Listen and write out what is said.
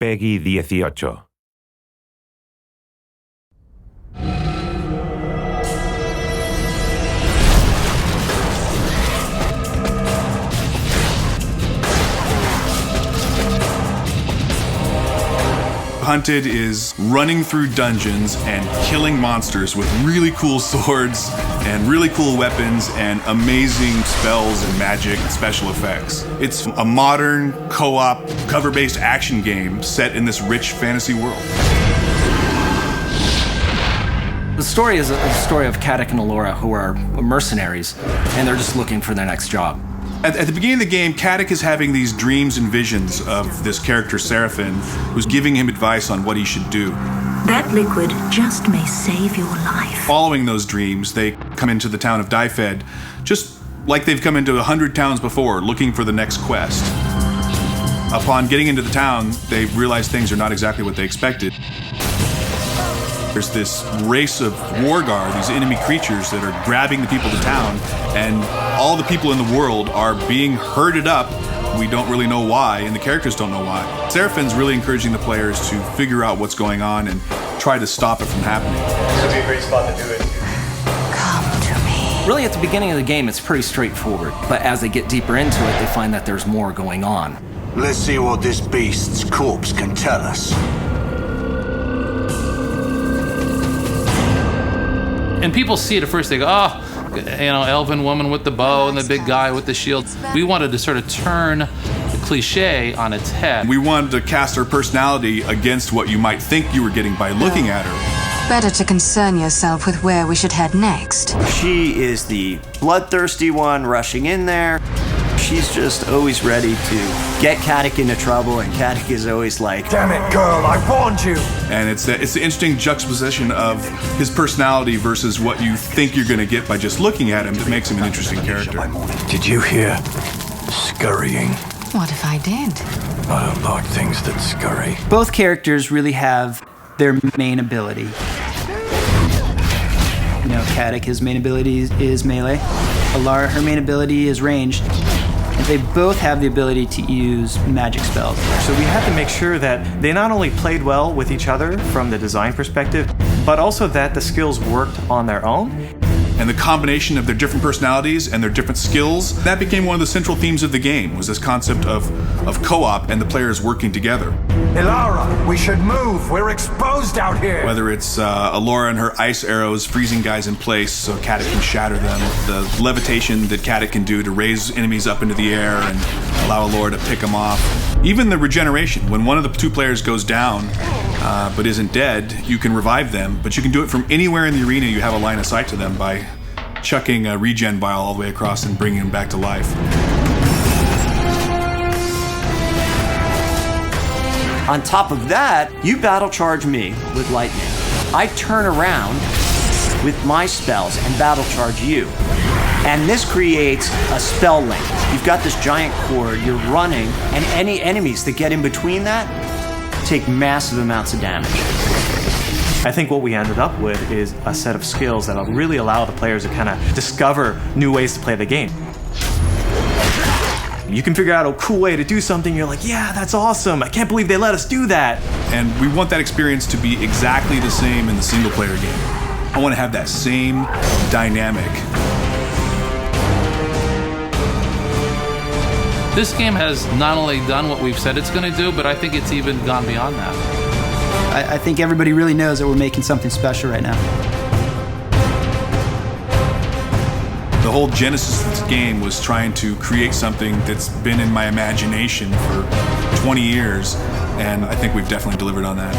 Peggy 18. Hunted is running through dungeons and killing monsters with really cool swords and really cool weapons and amazing spells and magic and special effects. It's a modern, co-op, cover-based action game set in this rich fantasy world. The story is a story of Caddick and Allura, who are mercenaries, and they're just looking for their next job. At the beginning of the game, Caddick is having these dreams and visions of this character, Seraphin, who's giving him advice on what he should do. That liquid just may save your life. Following those dreams, they come into the town of Dyfed, just like they've come into 100 towns before, looking for the next quest. Upon getting into the town, they realize things are not exactly what they expected. There's this race of war guard, these enemy creatures that are grabbing the people of the town, and all the people in the world are being herded up. We don't really know why, and the characters don't know why. Seraphin's really encouraging the players to figure out what's going on and try to stop it from happening. This would be a great spot to do it. Come to me. Really, at the beginning of the game, it's pretty straightforward, but as they get deeper into it, they find that there's more going on. Let's see what this beast's corpse can tell us. And people see it at first, they go, oh, elven woman with the bow and the big guy with the shield. We wanted to sort of turn the cliche on its head. We wanted to cast her personality against what you might think you were getting by looking at her. Better to concern yourself with where we should head next. She is the bloodthirsty one rushing in there. She's just always ready to get Caddick into trouble, and Caddick is always like, Damn it, girl, I warned you! And it's the interesting juxtaposition of his personality versus what you think you're going to get by just looking at him that makes him an interesting character. Did you hear scurrying? What if I did? I don't like things that scurry. Both characters really have their main ability. Caddick, his main ability is melee. Allura, her main ability is ranged. And they both have the ability to use magic spells. So we had to make sure that they not only played well with each other from the design perspective, but also that the skills worked on their own. And the combination of their different personalities and their different skills, that became one of the central themes of the game, was this concept of co-op and the players working together. Allura, we should move. We're exposed out here. Whether it's Allura and her ice arrows freezing guys in place so Caddick can shatter them, the levitation that Caddick can do to raise enemies up into the air and allow Allura to pick them off. Even the regeneration, when one of the two players goes down but isn't dead, you can revive them, but you can do it from anywhere in the arena. You have a line of sight to them by chucking a regen vial all the way across and bringing them back to life. on top of that, you battle charge me with lightning. I turn around with my spells and battle charge you. And this creates a spell link. You've got this giant cord, you're running, and any enemies that get in between that take massive amounts of damage. I think what we ended up with is a set of skills that'll really allow the players to kind of discover new ways to play the game. You can figure out a cool way to do something, you're like, yeah, that's awesome, I can't believe they let us do that. And we want that experience to be exactly the same in the single player game. I want to have that same dynamic. This game has not only done what we've said it's going to do, but I think it's even gone beyond that. I think everybody really knows that we're making something special right now. The whole genesis of this game was trying to create something that's been in my imagination for 20 years, and I think we've definitely delivered on that.